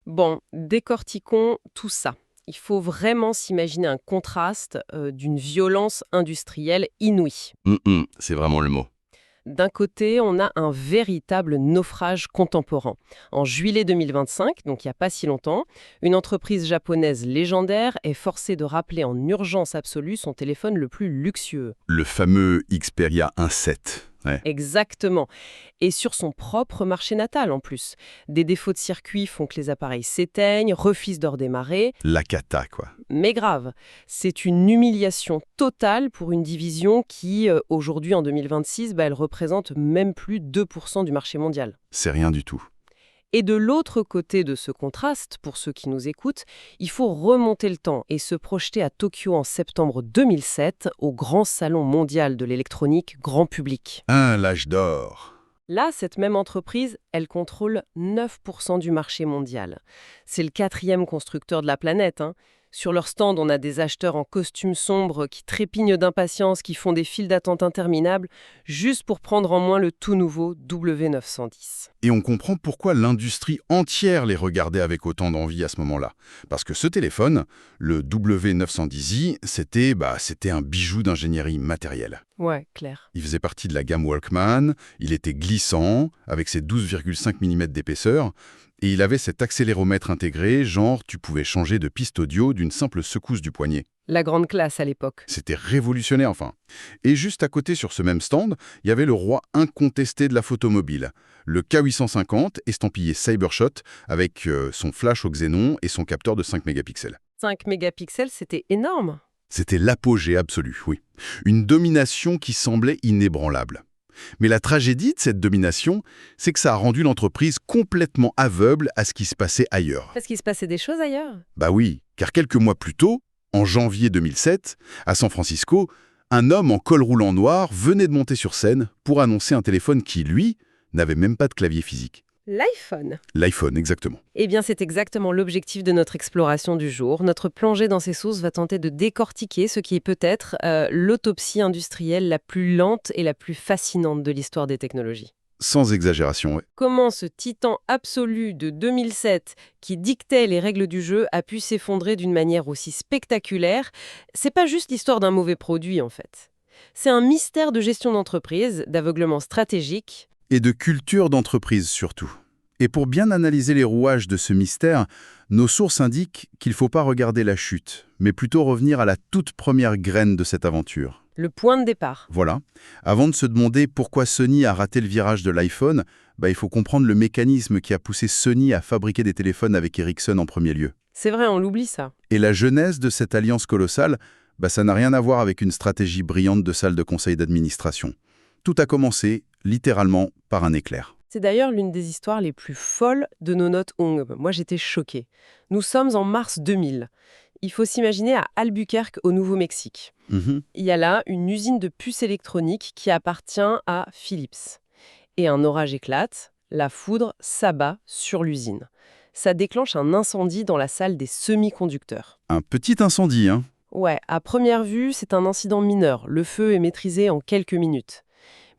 Bon, décortiquons tout ça. Il faut vraiment s'imaginer un contraste d'une violence industrielle inouïe. C'est vraiment le mot. D'un côté, on a un véritable naufrage contemporain. En juillet 2025, donc il n'y a pas si longtemps, une entreprise japonaise légendaire est forcée de rappeler en urgence absolue son téléphone le plus luxueux. Le fameux Xperia 1.7. Ouais. Exactement. Et sur son propre marché natal en plus. Des défauts de circuit font que les appareils s'éteignent, refusent de redémarrer. La cata, quoi. Mais grave, c'est une humiliation totale pour une division qui, aujourd'hui en 2026, elle représente même plus 2% du marché mondial. C'est rien du tout. Et de l'autre côté de ce contraste, pour ceux qui nous écoutent, il faut remonter le temps et se projeter à Tokyo en septembre 2007, au grand salon mondial de l'électronique grand public. L'âge d'or. Là, cette même entreprise, elle contrôle 9% du marché mondial. C'est le 4e constructeur de la planète, hein. Sur leur stand, on a des acheteurs en costume sombre qui trépignent d'impatience, qui font des files d'attente interminables, juste pour prendre en main le tout nouveau W910. Et on comprend pourquoi l'industrie entière les regardait avec autant d'envie à ce moment-là. Parce que ce téléphone, le W910i, c'était un bijou d'ingénierie matérielle. Ouais, clair. Il faisait partie de la gamme Walkman, il était glissant, avec ses 12,5 mm d'épaisseur, et il avait cet accéléromètre intégré, genre tu pouvais changer de piste audio d'une simple secousse du poignet. La grande classe à l'époque. C'était révolutionnaire enfin. Et juste à côté sur ce même stand, il y avait le roi incontesté de la photo mobile, le K850 estampillé Cybershot avec son flash au xénon et son capteur de 5 mégapixels. 5 mégapixels, c'était énorme. C'était l'apogée absolue, oui. Une domination qui semblait inébranlable. Mais la tragédie de cette domination, c'est que ça a rendu l'entreprise complètement aveugle à ce qui se passait ailleurs. Parce qu'il se passait des choses ailleurs. Bah oui, car quelques mois plus tôt, en janvier 2007, à San Francisco, un homme en col roulant noir venait de monter sur scène pour annoncer un téléphone qui, lui, n'avait même pas de clavier physique. L'iPhone. L'iPhone, exactement. Eh bien, c'est exactement l'objectif de notre exploration du jour. Notre plongée dans ces sources va tenter de décortiquer ce qui est peut-être l'autopsie industrielle la plus lente et la plus fascinante de l'histoire des technologies. Sans exagération, ouais. Comment ce titan absolu de 2007 qui dictait les règles du jeu a pu s'effondrer d'une manière aussi spectaculaire, c'est pas juste l'histoire d'un mauvais produit en fait. C'est un mystère de gestion d'entreprise, d'aveuglement stratégique. Et de culture d'entreprise surtout. Et pour bien analyser les rouages de ce mystère, nos sources indiquent qu'il ne faut pas regarder la chute, mais plutôt revenir à la toute première graine de cette aventure. Le point de départ. Voilà. Avant de se demander pourquoi Sony a raté le virage de l'iPhone, il faut comprendre le mécanisme qui a poussé Sony à fabriquer des téléphones avec Ericsson en premier lieu. C'est vrai, on l'oublie ça. Et la genèse de cette alliance colossale, ça n'a rien à voir avec une stratégie brillante de salle de conseil d'administration. Tout a commencé, littéralement, par un éclair. C'est d'ailleurs l'une des histoires les plus folles de nos notes Ong. Moi, j'étais choquée. Nous sommes en mars 2000. Il faut s'imaginer à Albuquerque, au Nouveau-Mexique. Il y a là une usine de puces électroniques qui appartient à Philips. Et un orage éclate, la foudre s'abat sur l'usine. Ça déclenche un incendie dans la salle des semi-conducteurs. Un petit incendie, hein? Ouais, à première vue, c'est un incident mineur. Le feu est maîtrisé en quelques minutes.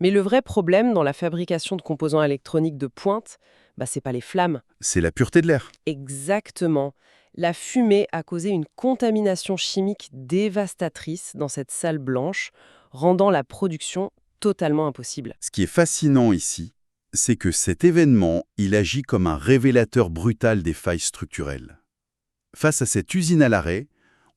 Mais le vrai problème dans la fabrication de composants électroniques de pointe, c'est pas les flammes. C'est la pureté de l'air. Exactement. La fumée a causé une contamination chimique dévastatrice dans cette salle blanche, rendant la production totalement impossible. Ce qui est fascinant ici, c'est que cet événement, il agit comme un révélateur brutal des failles structurelles. Face à cette usine à l'arrêt,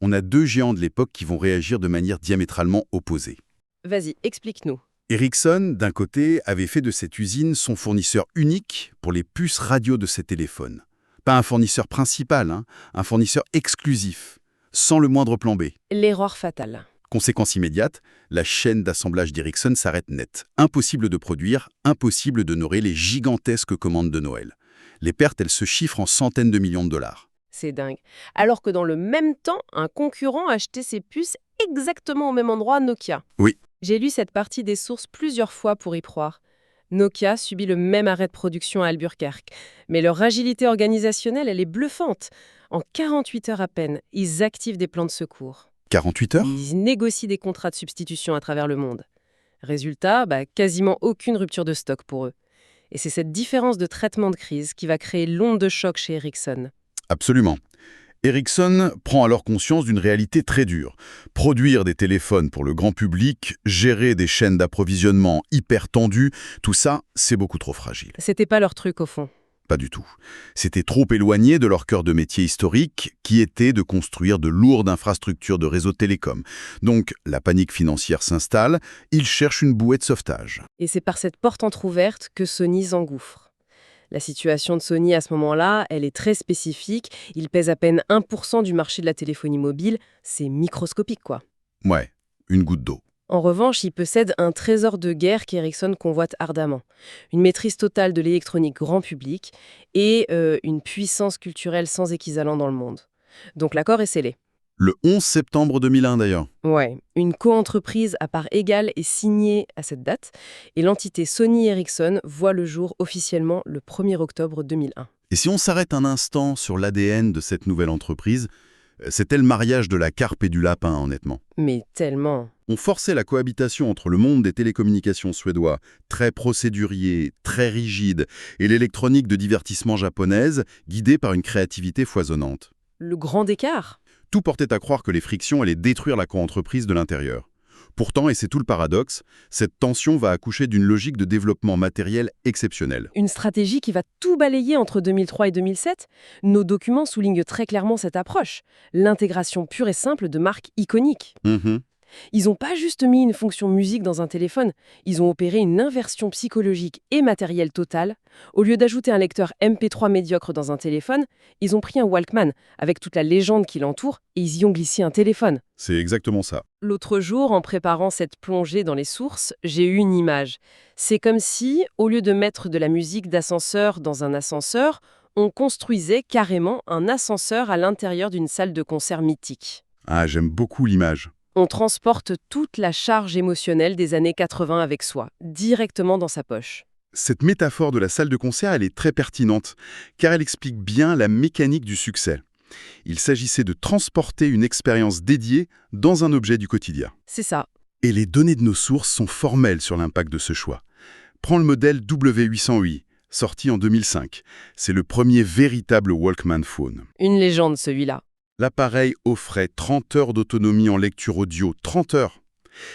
on a deux géants de l'époque qui vont réagir de manière diamétralement opposée. Vas-y, explique-nous. Ericsson, d'un côté, avait fait de cette usine son fournisseur unique pour les puces radio de ses téléphones. Pas un fournisseur principal, un fournisseur exclusif, sans le moindre plan B. L'erreur fatale. Conséquence immédiate, la chaîne d'assemblage d'Ericsson s'arrête net. Impossible de produire, impossible d'honorer les gigantesques commandes de Noël. Les pertes, elles se chiffrent en centaines de millions de dollars. C'est dingue. Alors que dans le même temps, un concurrent achetait ses puces exactement au même endroit, Nokia. Oui. J'ai lu cette partie des sources plusieurs fois pour y croire. Nokia subit le même arrêt de production à Albuquerque. Mais leur agilité organisationnelle, elle est bluffante. En 48 heures à peine, ils activent des plans de secours. 48 heures? Ils négocient des contrats de substitution à travers le monde. Résultat, quasiment aucune rupture de stock pour eux. Et c'est cette différence de traitement de crise qui va créer l'onde de choc chez Ericsson. Absolument. Ericsson prend alors conscience d'une réalité très dure. Produire des téléphones pour le grand public, gérer des chaînes d'approvisionnement hyper tendues, tout ça, c'est beaucoup trop fragile. C'était pas leur truc au fond. Pas du tout. C'était trop éloigné de leur cœur de métier historique, qui était de construire de lourdes infrastructures de réseaux télécoms. Donc, la panique financière s'installe, ils cherchent une bouée de sauvetage. Et c'est par cette porte entrouverte que Sony s'engouffre. La situation de Sony à ce moment-là, elle est très spécifique. Il pèse à peine 1% du marché de la téléphonie mobile. C'est microscopique, quoi. Ouais, une goutte d'eau. En revanche, il possède un trésor de guerre qu'Ericsson convoite ardemment. Une maîtrise totale de l'électronique grand public et une puissance culturelle sans équivalent dans le monde. Donc l'accord est scellé. Le 11 septembre 2001 d'ailleurs. Ouais, une coentreprise à part égale est signée à cette date et l'entité Sony Ericsson voit le jour officiellement le 1er octobre 2001. Et si on s'arrête un instant sur l'ADN de cette nouvelle entreprise, c'était le mariage de la carpe et du lapin, honnêtement. Mais tellement. On forçait la cohabitation entre le monde des télécommunications suédois, très procédurier, très rigide, et l'électronique de divertissement japonaise, guidée par une créativité foisonnante. Le grand écart. Tout portait à croire que les frictions allaient détruire la coentreprise de l'intérieur. Pourtant, et c'est tout le paradoxe, cette tension va accoucher d'une logique de développement matériel exceptionnelle. Une stratégie qui va tout balayer entre 2003 et 2007. Nos documents soulignent très clairement cette approche. L'intégration pure et simple de marques iconiques. Ils n'ont pas juste mis une fonction musique dans un téléphone, ils ont opéré une inversion psychologique et matérielle totale. Au lieu d'ajouter un lecteur MP3 médiocre dans un téléphone, ils ont pris un Walkman, avec toute la légende qui l'entoure, et ils y ont glissé un téléphone. C'est exactement ça. L'autre jour, en préparant cette plongée dans les sources, j'ai eu une image. C'est comme si, au lieu de mettre de la musique d'ascenseur dans un ascenseur, on construisait carrément un ascenseur à l'intérieur d'une salle de concert mythique. Ah, j'aime beaucoup l'image. On transporte toute la charge émotionnelle des années 80 avec soi, directement dans sa poche. Cette métaphore de la salle de concert, elle est très pertinente, car elle explique bien la mécanique du succès. Il s'agissait de transporter une expérience dédiée dans un objet du quotidien. C'est ça. Et les données de nos sources sont formelles sur l'impact de ce choix. Prends le modèle W808, sorti en 2005. C'est le premier véritable Walkman Phone. Une légende, celui-là. L'appareil offrait 30 heures d'autonomie en lecture audio, 30 heures.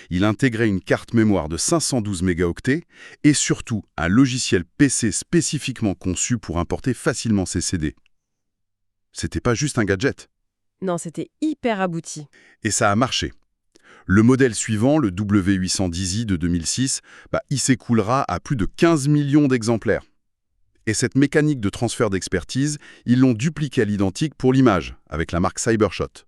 Il intégrait une carte mémoire de 512 mégaoctets et surtout un logiciel PC spécifiquement conçu pour importer facilement ses CD. C'était pas juste un gadget. Non, c'était hyper abouti. Et ça a marché. Le modèle suivant, le W810i de 2006, il s'écoulera à plus de 15 millions d'exemplaires. Et cette mécanique de transfert d'expertise, ils l'ont dupliquée à l'identique pour l'image, avec la marque Cybershot.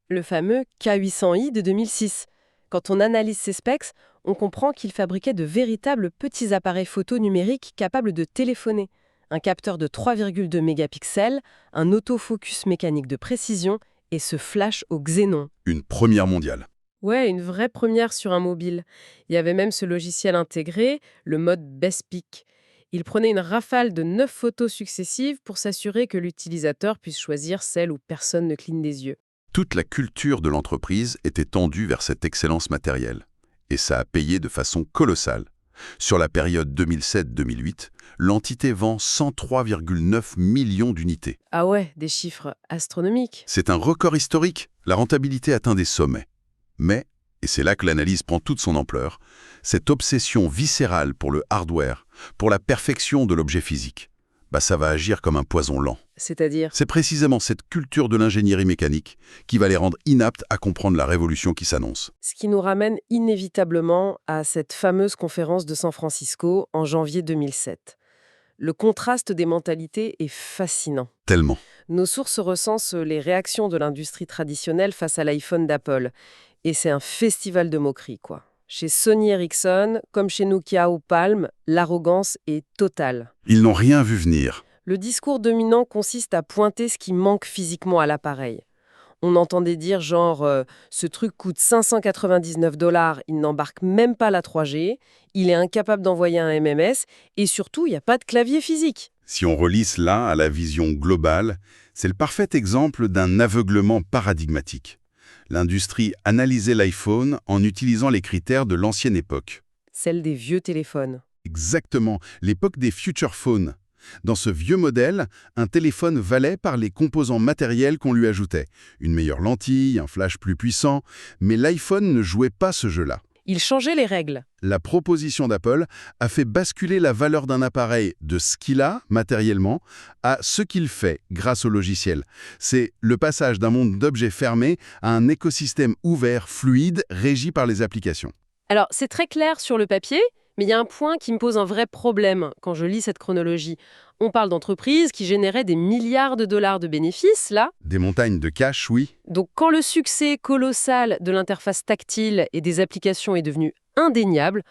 Le fameux K800i de 2006. Quand on analyse ses specs, on comprend qu'il fabriquait de véritables petits appareils photo numériques capables de téléphoner. Un capteur de 3,2 mégapixels, un autofocus mécanique de précision et ce flash au xénon. Une première mondiale. Ouais, une vraie première sur un mobile. Il y avait même ce logiciel intégré, le mode Best Pic. Il prenait une rafale de 9 photos successives pour s'assurer que l'utilisateur puisse choisir celle où personne ne cligne des yeux. Toute la culture de l'entreprise était tendue vers cette excellence matérielle. Et ça a payé de façon colossale. Sur la période 2007-2008, l'entité vend 103,9 millions d'unités. Ah ouais, des chiffres astronomiques. C'est un record historique. La rentabilité atteint des sommets. Mais, et c'est là que l'analyse prend toute son ampleur, cette obsession viscérale pour le hardware, pour la perfection de l'objet physique, ça va agir comme un poison lent. C'est-à-dire ? C'est précisément cette culture de l'ingénierie mécanique qui va les rendre inaptes à comprendre la révolution qui s'annonce. Ce qui nous ramène inévitablement à cette fameuse conférence de San Francisco en janvier 2007. Le contraste des mentalités est fascinant. Tellement. Nos sources recensent les réactions de l'industrie traditionnelle face à l'iPhone d'Apple. Et c'est un festival de moqueries, quoi. Chez Sony Ericsson, comme chez Nokia ou Palm, l'arrogance est totale. Ils n'ont rien vu venir. Le discours dominant consiste à pointer ce qui manque physiquement à l'appareil. On entendait dire genre « ce truc coûte 599 $, il n'embarque même pas la 3G, il est incapable d'envoyer un MMS et surtout, il n'y a pas de clavier physique ». Si on relie cela à la vision globale, c'est le parfait exemple d'un aveuglement paradigmatique. L'industrie analysait l'iPhone en utilisant les critères de l'ancienne époque. Celle des vieux téléphones. Exactement, l'époque des future phones. Dans ce vieux modèle, un téléphone valait par les composants matériels qu'on lui ajoutait. Une meilleure lentille, un flash plus puissant, mais l'iPhone ne jouait pas ce jeu-là. Il changeait les règles. La proposition d'Apple a fait basculer la valeur d'un appareil de ce qu'il a, matériellement, à ce qu'il fait grâce au logiciel. C'est le passage d'un monde d'objets fermés à un écosystème ouvert, fluide, régi par les applications. Alors, c'est très clair sur le papier, mais il y a un point qui me pose un vrai problème quand je lis cette chronologie. On parle d'entreprises qui généraient des milliards de dollars de bénéfices, là. Des montagnes de cash, oui. Donc, quand le succès colossal de l'interface tactile et des applications est devenu indéniable,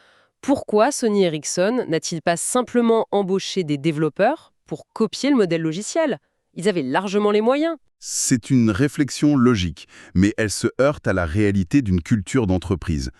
pourquoi Sony Ericsson n'a-t-il pas simplement embauché des développeurs pour copier le modèle logiciel? Ils avaient largement les moyens. C'est une réflexion logique, mais elle se heurte à la réalité d'une culture d'entreprise.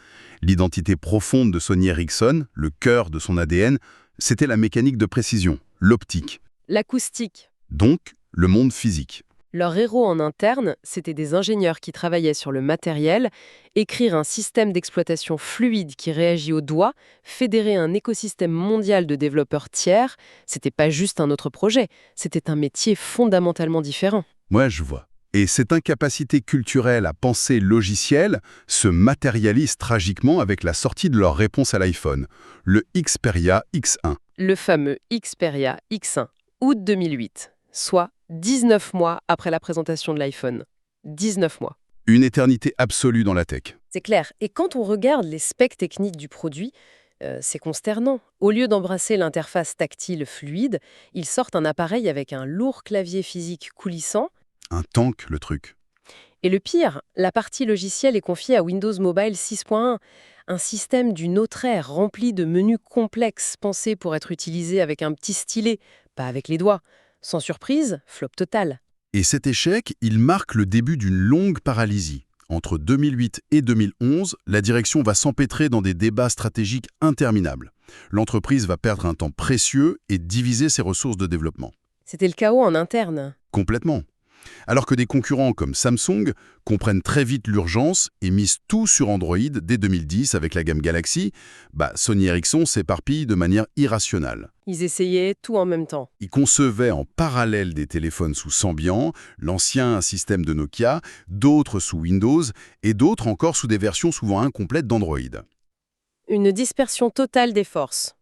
L'identité profonde de Sony Ericsson, le cœur de son ADN, c'était la mécanique de précision, l'optique. L'acoustique. Donc, le monde physique. Leurs héros en interne, c'étaient des ingénieurs qui travaillaient sur le matériel, écrire un système d'exploitation fluide qui réagit au doigt, fédérer un écosystème mondial de développeurs tiers, c'était pas juste un autre projet, c'était un métier fondamentalement différent. Moi, je vois. Et cette incapacité culturelle à penser logiciel se matérialise tragiquement avec la sortie de leur réponse à l'iPhone, le Xperia X1. Le fameux Xperia X1, août 2008, soit 19 mois après la présentation de l'iPhone. 19 mois. Une éternité absolue dans la tech. C'est clair. Et quand on regarde les specs techniques du produit, c'est consternant. Au lieu d'embrasser l'interface tactile fluide, ils sortent un appareil avec un lourd clavier physique coulissant. Un tank, le truc. Et le pire, la partie logicielle est confiée à Windows Mobile 6.1, un système d'une autre ère rempli de menus complexes pensés pour être utilisés avec un petit stylet, pas avec les doigts. Sans surprise, flop total. Et cet échec, il marque le début d'une longue paralysie. Entre 2008 et 2011, la direction va s'empêtrer dans des débats stratégiques interminables. L'entreprise va perdre un temps précieux et diviser ses ressources de développement. C'était le chaos en interne. Complètement. Alors que des concurrents comme Samsung comprennent très vite l'urgence et misent tout sur Android dès 2010 avec la gamme Galaxy, Sony Ericsson s'éparpille de manière irrationnelle. Ils essayaient tout en même temps. Ils concevaient en parallèle des téléphones sous Symbian, l'ancien système de Nokia, d'autres sous Windows et d'autres encore sous des versions souvent incomplètes d'Android. Une dispersion totale des forces.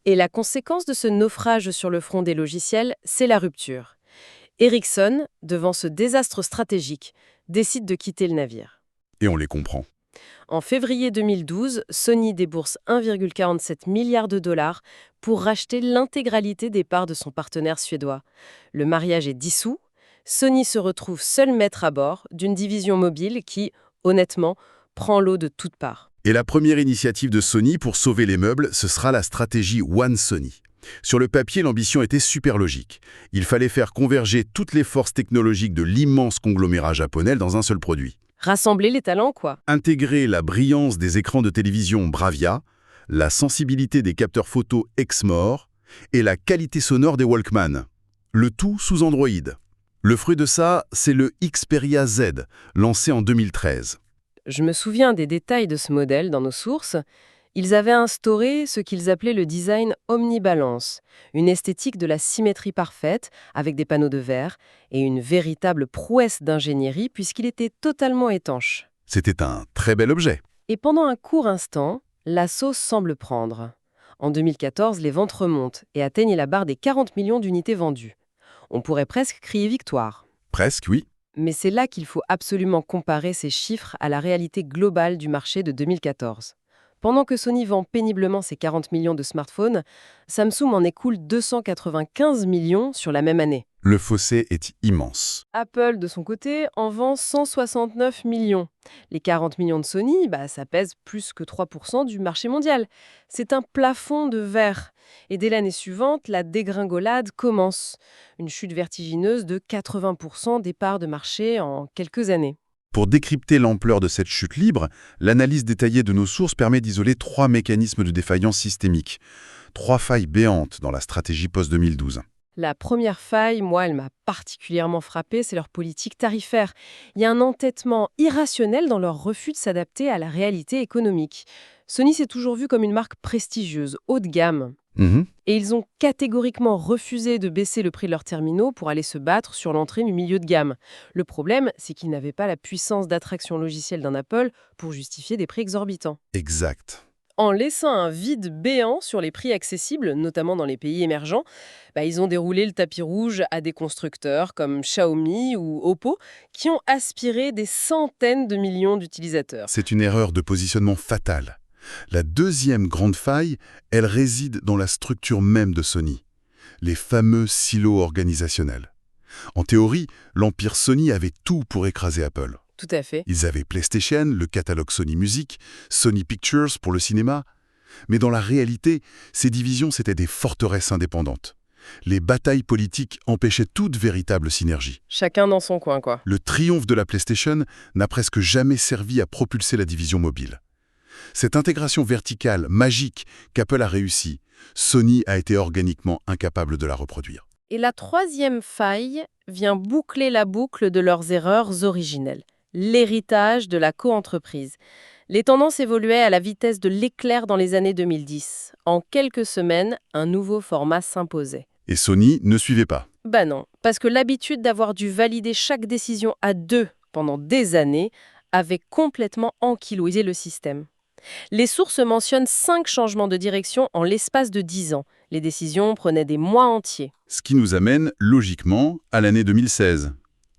Et la conséquence de ce naufrage sur le front des logiciels, c'est la rupture. Ericsson, devant ce désastre stratégique, décide de quitter le navire. Et on les comprend. En février 2012, Sony débourse 1,47 milliard de dollars pour racheter l'intégralité des parts de son partenaire suédois. Le mariage est dissous. Sony se retrouve seul maître à bord d'une division mobile qui, honnêtement, prend l'eau de toutes parts. Et la première initiative de Sony pour sauver les meubles, ce sera la stratégie One Sony. Sur le papier, l'ambition était super logique. Il fallait faire converger toutes les forces technologiques de l'immense conglomérat japonais dans un seul produit. Rassembler les talents, quoi. Intégrer la brillance des écrans de télévision Bravia, la sensibilité des capteurs photo Exmor et la qualité sonore des Walkman. Le tout sous Android. Le fruit de ça, c'est le Xperia Z, lancé en 2013. Je me souviens des détails de ce modèle dans nos sources. Ils avaient instauré ce qu'ils appelaient le design omnibalance, une esthétique de la symétrie parfaite, avec des panneaux de verre, et une véritable prouesse d'ingénierie puisqu'il était totalement étanche. C'était un très bel objet. Et pendant un court instant, la sauce semble prendre. En 2014, les ventes remontent et atteignent la barre des 40 millions d'unités vendues. On pourrait presque crier victoire. Presque, oui. Mais c'est là qu'il faut absolument comparer ces chiffres à la réalité globale du marché de 2014. Pendant que Sony vend péniblement ses 40 millions de smartphones, Samsung en écoule 295 millions sur la même année. Le fossé est immense. Apple, de son côté, en vend 169 millions. Les 40 millions de Sony, ça pèse plus que 3% du marché mondial. C'est un plafond de verre. Et dès l'année suivante, la dégringolade commence. Une chute vertigineuse de 80% des parts de marché en quelques années. Pour décrypter l'ampleur de cette chute libre, l'analyse détaillée de nos sources permet d'isoler 3 mécanismes de défaillance systémique. 3 failles béantes dans la stratégie post-2012. La première faille, moi, elle m'a particulièrement frappée, c'est leur politique tarifaire. Il y a un entêtement irrationnel dans leur refus de s'adapter à la réalité économique. Sony s'est toujours vu comme une marque prestigieuse, haut de gamme. Mhm. Et ils ont catégoriquement refusé de baisser le prix de leurs terminaux pour aller se battre sur l'entrée du milieu de gamme. Le problème, c'est qu'ils n'avaient pas la puissance d'attraction logicielle d'un Apple pour justifier des prix exorbitants. Exact. En laissant un vide béant sur les prix accessibles, notamment dans les pays émergents, ils ont déroulé le tapis rouge à des constructeurs comme Xiaomi ou Oppo qui ont aspiré des centaines de millions d'utilisateurs. C'est une erreur de positionnement fatale. La deuxième grande faille, elle réside dans la structure même de Sony, les fameux silos organisationnels. En théorie, l'empire Sony avait tout pour écraser Apple. Tout à fait. Ils avaient PlayStation, le catalogue Sony Music, Sony Pictures pour le cinéma. Mais dans la réalité, ces divisions, c'étaient des forteresses indépendantes. Les batailles politiques empêchaient toute véritable synergie. Chacun dans son coin, quoi. Le triomphe de la PlayStation n'a presque jamais servi à propulser la division mobile. Cette intégration verticale, magique, qu'Apple a réussi, Sony a été organiquement incapable de la reproduire. Et la troisième faille vient boucler la boucle de leurs erreurs originelles. L'héritage de la coentreprise. Les tendances évoluaient à la vitesse de l'éclair dans les années 2010. En quelques semaines, un nouveau format s'imposait. Et Sony ne suivait pas. Non, parce que l'habitude d'avoir dû valider chaque décision à deux pendant des années avait complètement ankylosé le système. Les sources mentionnent 5 changements de direction en l'espace de 10 ans. Les décisions prenaient des mois entiers. Ce qui nous amène, logiquement, à l'année 2016.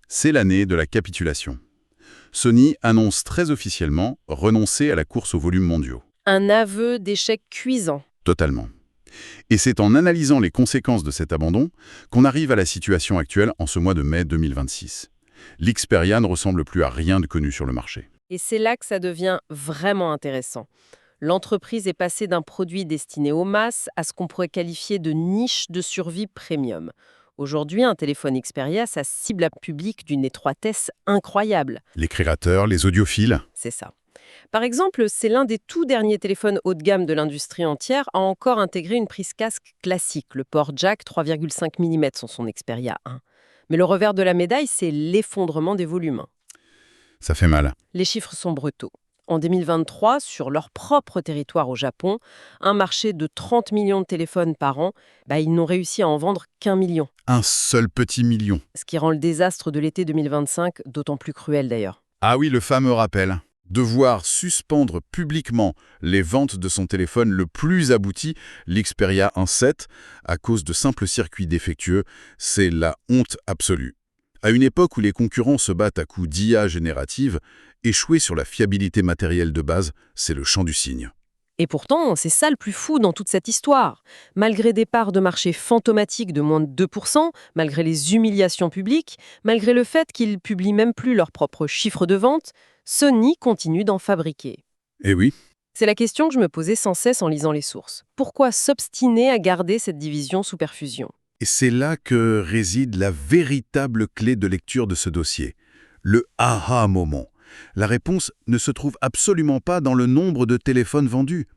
C'est l'année de la capitulation. Sony annonce très officiellement renoncer à la course aux volumes mondiaux. Un aveu d'échec cuisant. Totalement. Et c'est en analysant les conséquences de cet abandon qu'on arrive à la situation actuelle en ce mois de mai 2026. L'Xperia ne ressemble plus à rien de connu sur le marché. Et c'est là que ça devient vraiment intéressant. L'entreprise est passée d'un produit destiné aux masses à ce qu'on pourrait qualifier de niche de survie premium. Aujourd'hui, un téléphone Xperia, ça cible un public d'une étroitesse incroyable. Les créateurs, les audiophiles. C'est ça. Par exemple, c'est l'un des tout derniers téléphones haut de gamme de l'industrie entière à encore intégrer une prise casque classique, le port jack 3,5 mm sur son Xperia 1. Mais le revers de la médaille, c'est l'effondrement des volumes. Ça fait mal. Les chiffres sont brutaux. En 2023, sur leur propre territoire au Japon, un marché de 30 millions de téléphones par an, ils n'ont réussi à en vendre qu'1 million. Un seul petit million. Ce qui rend le désastre de l'été 2025 d'autant plus cruel d'ailleurs. Ah oui, le fameux rappel. Devoir suspendre publiquement les ventes de son téléphone le plus abouti, l'Xperia 1.7, à cause de simples circuits défectueux, c'est la honte absolue. À une époque où les concurrents se battent à coups d'IA générative, échouer sur la fiabilité matérielle de base, c'est le chant du cygne. Et pourtant, c'est ça le plus fou dans toute cette histoire. Malgré des parts de marché fantomatiques de moins de 2%, malgré les humiliations publiques, malgré le fait qu'ils publient même plus leurs propres chiffres de vente, Sony continue d'en fabriquer. Eh oui. C'est la question que je me posais sans cesse en lisant les sources. Pourquoi s'obstiner à garder cette division sous perfusion ? Et c'est là que réside la véritable clé de lecture de ce dossier, le aha moment. La réponse ne se trouve absolument pas dans le nombre de téléphones vendus.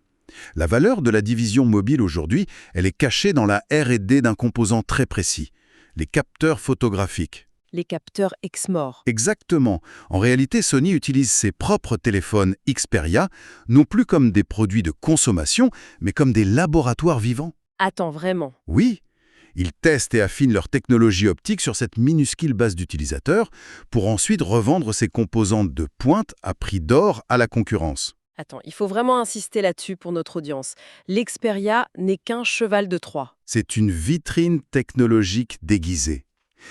La valeur de la division mobile aujourd'hui, elle est cachée dans la R&D d'un composant très précis, les capteurs photographiques. Les capteurs Exmor. Exactement. En réalité, Sony utilise ses propres téléphones Xperia, non plus comme des produits de consommation, mais comme des laboratoires vivants. Attends, vraiment ? Oui. Ils testent et affinent leur technologie optique sur cette minuscule base d'utilisateurs pour ensuite revendre ces composantes de pointe à prix d'or à la concurrence. Attends, il faut vraiment insister là-dessus pour notre audience. L'Xperia n'est qu'un cheval de Troie. C'est une vitrine technologique déguisée.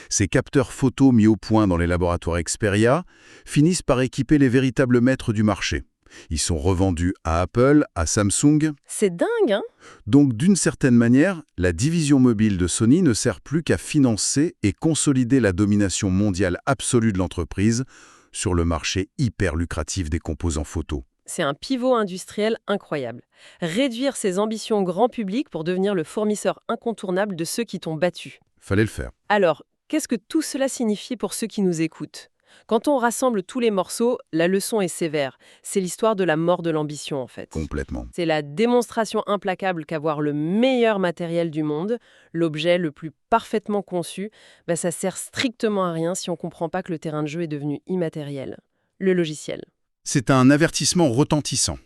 Ces capteurs photo mis au point dans les laboratoires Xperia finissent par équiper les véritables maîtres du marché. Ils sont revendus à Apple, à Samsung. C'est dingue, hein ? Donc, d'une certaine manière, la division mobile de Sony ne sert plus qu'à financer et consolider la domination mondiale absolue de l'entreprise sur le marché hyper lucratif des composants photo. C'est un pivot industriel incroyable. Réduire ses ambitions grand public pour devenir le fournisseur incontournable de ceux qui t'ont battu. Fallait le faire. Alors, qu'est-ce que tout cela signifie pour ceux qui nous écoutent ? Quand on rassemble tous les morceaux, la leçon est sévère. C'est l'histoire de la mort de l'ambition, en fait. Complètement. C'est la démonstration implacable qu'avoir le meilleur matériel du monde, l'objet le plus parfaitement conçu, ça sert strictement à rien si on ne comprend pas que le terrain de jeu est devenu immatériel. Le logiciel. C'est un avertissement retentissant.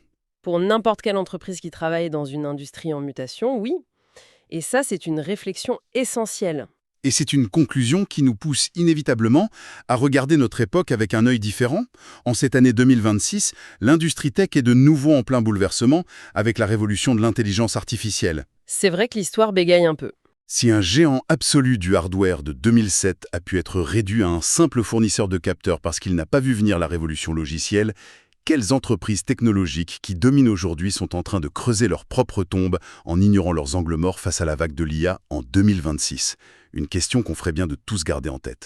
Pour n'importe quelle entreprise qui travaille dans une industrie en mutation, oui. Et ça, c'est une réflexion essentielle. Et c'est une conclusion qui nous pousse inévitablement à regarder notre époque avec un œil différent. En cette année 2026, l'industrie tech est de nouveau en plein bouleversement avec la révolution de l'intelligence artificielle. C'est vrai que l'histoire bégaye un peu. Si un géant absolu du hardware de 2007 a pu être réduit à un simple fournisseur de capteurs parce qu'il n'a pas vu venir la révolution logicielle, quelles entreprises technologiques qui dominent aujourd'hui sont en train de creuser leur propre tombe en ignorant leurs angles morts face à la vague de l'IA en 2026 ? Une question qu'on ferait bien de tous garder en tête.